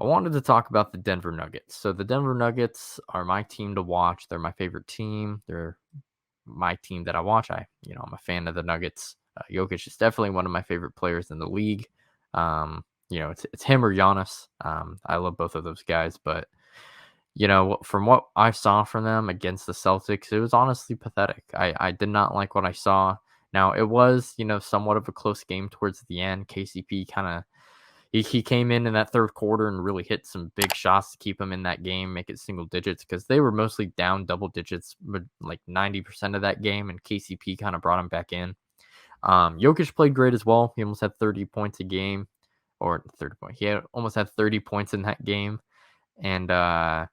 I wanted to talk about the Denver Nuggets. So the Denver Nuggets are my team to watch. They're my favorite team. They're my team that I watch. I'm a fan of the Nuggets. Jokic is definitely one of my favorite players in the league. It's him or Giannis. I love both of those guys, but from what I saw from them against the Celtics, it was honestly pathetic. I did not like what I saw. Now it was, somewhat of a close game towards the end. KCP kind of he came in that third quarter and really hit some big shots to keep him in that game, make it single digits because they were mostly down double digits, but like 90% of that game, and KCP kind of brought him back in. Jokic played great as well. He almost had 30 points a game, or 30 points. Almost had 30 points in that game, and after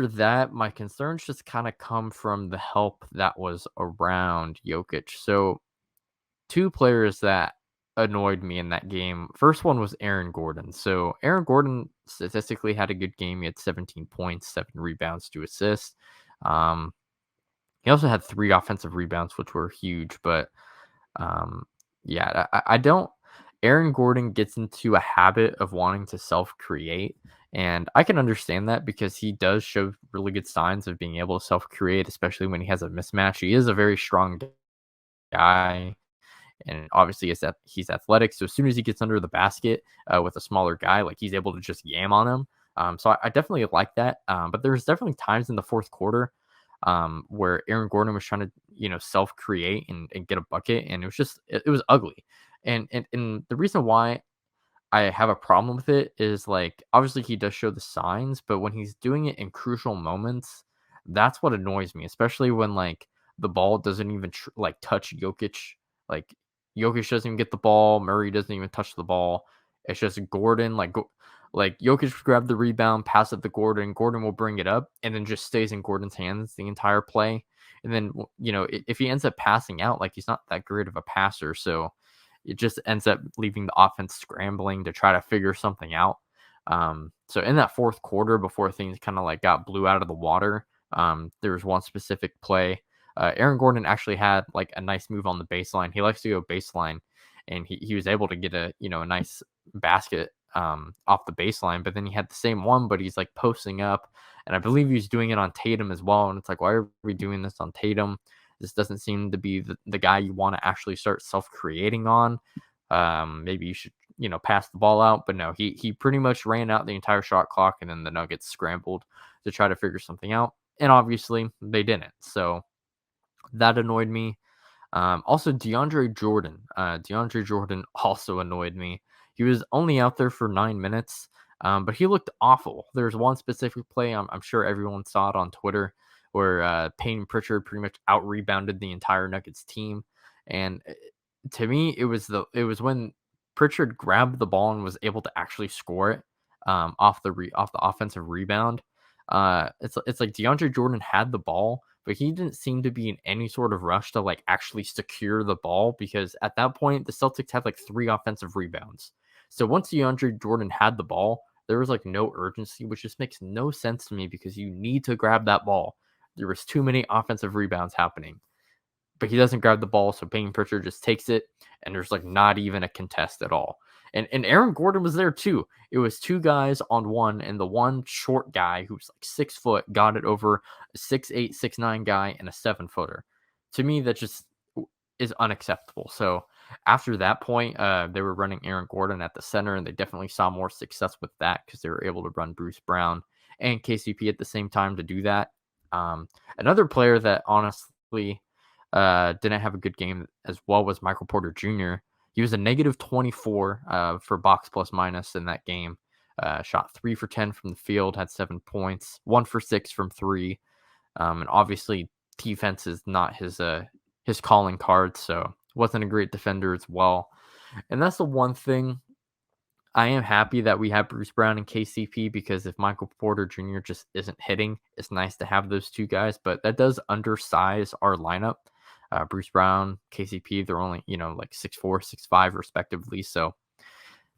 that, my concerns just kind of come from the help that was around Jokic. So two players that annoyed me in that game. First one was Aaron Gordon. So Aaron Gordon statistically had a good game. He had 17 points, 7 rebounds, 2 assists. Um, he also had 3 offensive rebounds, which were huge. But I don't. Aaron Gordon gets into a habit of wanting to self-create, and I can understand that because he does show really good signs of being able to self-create, especially when he has a mismatch. He is a very strong guy. And obviously, he's athletic. So as soon as he gets under the basket with a smaller guy, like he's able to just yam on him. So I definitely like that. But there's definitely times in the fourth quarter where Aaron Gordon was trying to, self-create and get a bucket, and it was ugly. And the reason why I have a problem with it is like obviously he does show the signs, but when he's doing it in crucial moments, that's what annoys me, especially when like the ball doesn't even like touch Jokic. Like Jokic doesn't even get the ball, Murray doesn't even touch the ball. It's just Gordon like Jokic grab the rebound, pass it to Gordon. Gordon will bring it up and then just stays in Gordon's hands the entire play. And then if he ends up passing out, like he's not that great of a passer, so it just ends up leaving the offense scrambling to try to figure something out. So in that fourth quarter, before things kind of like got blew out of the water, there was one specific play. Aaron Gordon actually had like a nice move on the baseline. He likes to go baseline, and he was able to get a nice basket off the baseline. But then he had the same one, but he's like posting up, and I believe he's doing it on Tatum as well. And it's like, why are we doing this on Tatum? This doesn't seem to be the guy you want to actually start self-creating on. Maybe you should, pass the ball out. But no, he pretty much ran out the entire shot clock, and then the Nuggets scrambled to try to figure something out. And obviously they didn't. So that annoyed me. Also, DeAndre Jordan. DeAndre Jordan also annoyed me. He was only out there for 9 minutes, but he looked awful. There's one specific play, I'm sure everyone saw it on Twitter, where Payne Pritchard pretty much out-rebounded the entire Nuggets team. And to me, it was when Pritchard grabbed the ball and was able to actually score it off the offensive rebound. It's like DeAndre Jordan had the ball, but he didn't seem to be in any sort of rush to like actually secure the ball, because at that point the Celtics had like 3 offensive rebounds. So once DeAndre Jordan had the ball, there was like no urgency, which just makes no sense to me because you need to grab that ball. There was too many offensive rebounds happening, but he doesn't grab the ball. So Payne Pritchard just takes it, and there's like not even a contest at all. And Aaron Gordon was there too. It was 2 guys on one, and the one short guy who's like 6 foot got it over a 6'8", 6'9" guy and a 7-footer. To me, that just is unacceptable. So after that point, they were running Aaron Gordon at the center, and they definitely saw more success with that because they were able to run Bruce Brown and KCP at the same time to do that. Another player that honestly didn't have a good game as well was Michael Porter Jr. He was a negative 24 for box plus minus in that game. Shot 3 for 10 from the field, had 7 points, 1 for 6 from 3. And obviously defense is not his calling card, so wasn't a great defender as well. And that's the one thing. I am happy that we have Bruce Brown and KCP, because if Michael Porter Jr. just isn't hitting, it's nice to have those 2 guys, but that does undersize our lineup. Bruce Brown, KCP, they're only, like 6'4", 6'5", respectively. So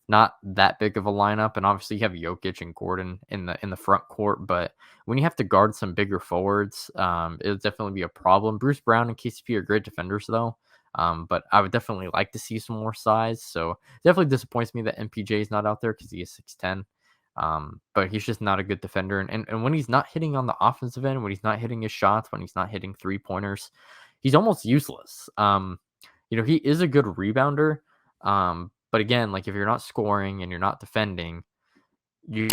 not that big of a lineup. And obviously you have Jokic and Gordon in the front court, but when you have to guard some bigger forwards, it'll definitely be a problem. Bruce Brown and KCP are great defenders though. But I would definitely like to see some more size. So definitely disappoints me that MPJ is not out there because he is 6'10". But he's just not a good defender. And when he's not hitting on the offensive end, when he's not hitting his shots, when he's not hitting 3-pointers, he's almost useless. He is a good rebounder. But again, like if you're not scoring and you're not defending, you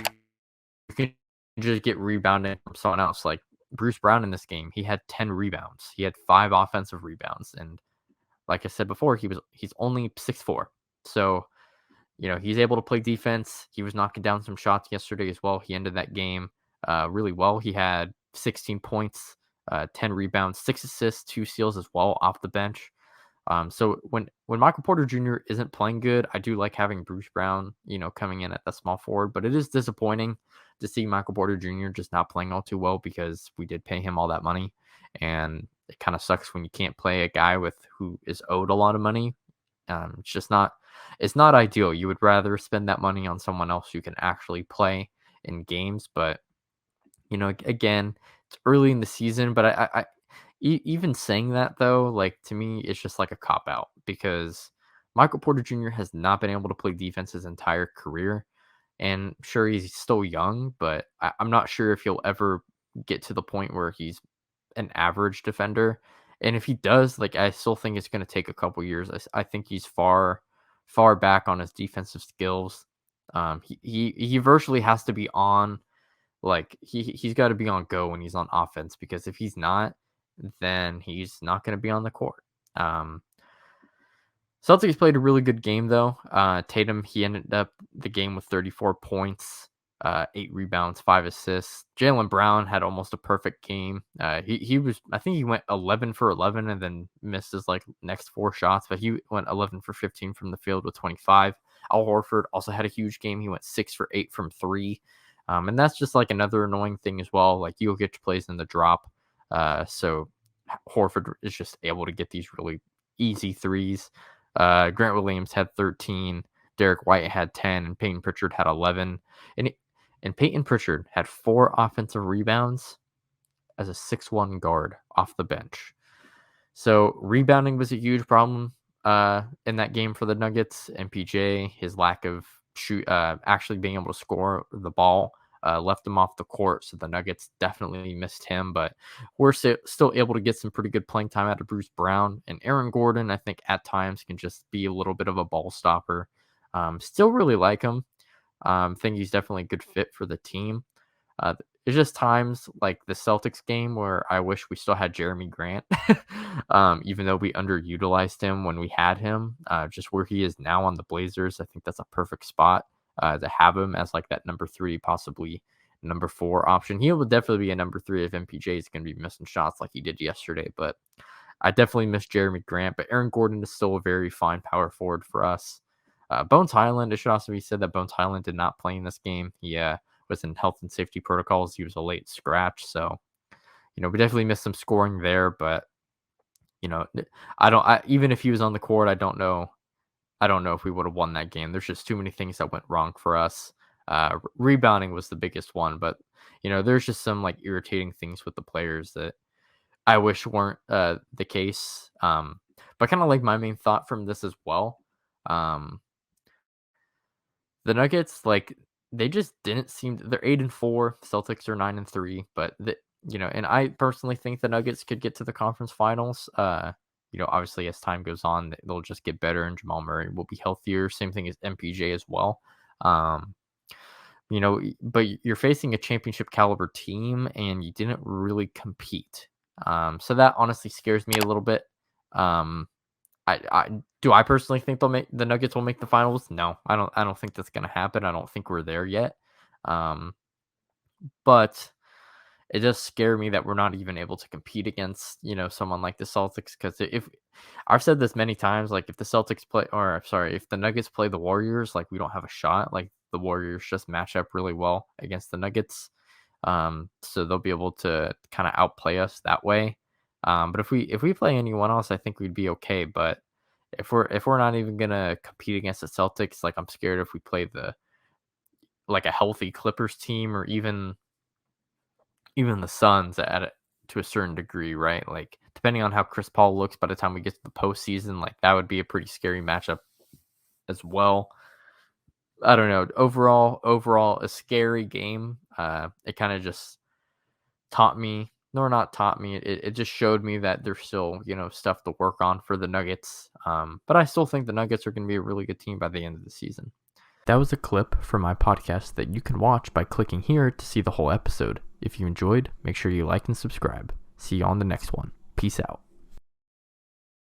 can just get rebounded from someone else. Like Bruce Brown in this game, he had 10 rebounds. He had 5 offensive rebounds. And like I said before, he's only 6'4". So, he's able to play defense. He was knocking down some shots yesterday as well. He ended that game really well. He had 16 points, 10 rebounds, 6 assists, 2 steals as well off the bench. So when Michael Porter Jr. isn't playing good, I do like having Bruce Brown, coming in at the small forward. But it is disappointing to see Michael Porter Jr. just not playing all too well because we did pay him all that money, and it kind of sucks when you can't play a guy who is owed a lot of money. It's not ideal. You would rather spend that money on someone else who can actually play in games. But again, it's early in the season, but even saying that though, like to me, it's just like a cop out because Michael Porter Jr. has not been able to play defense his entire career. And sure, he's still young, but I'm not sure if he'll ever get to the point where he's an average defender. And if he does, like I still think it's going to take a couple years. I think he's far back on his defensive skills. He virtually has to be on, like he's got to be on go when he's on offense, because if he's not, then he's not going to be on the court. Celtics played a really good game though. Tatum, he ended up the game with 34 points, 8 rebounds, 5 assists. Jaylen Brown had almost a perfect game. He was, I think he went 11 for 11 and then missed his next 4 shots, but he went 11 for 15 from the field with 25. Al Horford also had a huge game. He went 6 for 8 from 3. And that's just like another annoying thing as well. Like Jokic plays in the drop. So Horford is just able to get these really easy threes. Grant Williams had 13. Derek White had 10, and Peyton Pritchard had 11. And Peyton Pritchard had 4 offensive rebounds as a 6'1" guard off the bench. So rebounding was a huge problem in that game for the Nuggets. MPJ, his lack of actually being able to score the ball left him off the court. So the Nuggets definitely missed him, but we're still able to get some pretty good playing time out of Bruce Brown. And Aaron Gordon, I think at times can just be a little bit of a ball stopper. Still really like him. Think he's definitely a good fit for the team. It's just times like the Celtics game where I wish we still had Jeremy Grant, even though we underutilized him when we had him. Just where he is now on the Blazers, I think that's a perfect spot to have him as like that number 3, possibly number 4 option. He will definitely be a number 3 if MPJ is going to be missing shots like he did yesterday, but I definitely miss Jeremy Grant. But Aaron Gordon is still a very fine power forward for us. Bones Highland, it should also be said that Bones Highland did not play in this game. He was in health and safety protocols. He was a late scratch. So, we definitely missed some scoring there. But, even if he was on the court, I don't know if we would have won that game. There's just too many things that went wrong for us. Rebounding was the biggest one. But, there's just some irritating things with the players that I wish weren't the case. But kind of my main thought from this as well. The Nuggets, they just didn't seem they're 8-4. Celtics are 9-3, but and I personally think the Nuggets could get to the conference finals. Obviously as time goes on, they'll just get better, and Jamal Murray will be healthier. Same thing as MPJ as well. But you're facing a championship caliber team, and you didn't really compete. So that honestly scares me a little bit. I personally think the Nuggets will make the finals? No, I don't think that's going to happen. I don't think we're there yet. But it does scare me that we're not even able to compete against, someone like the Celtics. Because if I've said this many times, if the Celtics if the Nuggets play the Warriors, we don't have a shot. The Warriors just match up really well against the Nuggets. So they'll be able to kind of outplay us that way. But if we play anyone else, I think we'd be okay. But if we're not even gonna compete against the Celtics, I'm scared if we play a healthy Clippers team, or even the Suns to a certain degree, right? Depending on how Chris Paul looks by the time we get to the postseason, that would be a pretty scary matchup as well. I don't know. Overall, a scary game. It kind of just taught me, nor not taught me. It just showed me that there's still stuff to work on for the Nuggets. But I still think the Nuggets are going to be a really good team by the end of the season. That was a clip from my podcast that you can watch by clicking here to see the whole episode. If you enjoyed, make sure you like and subscribe. See you on the next one. Peace out.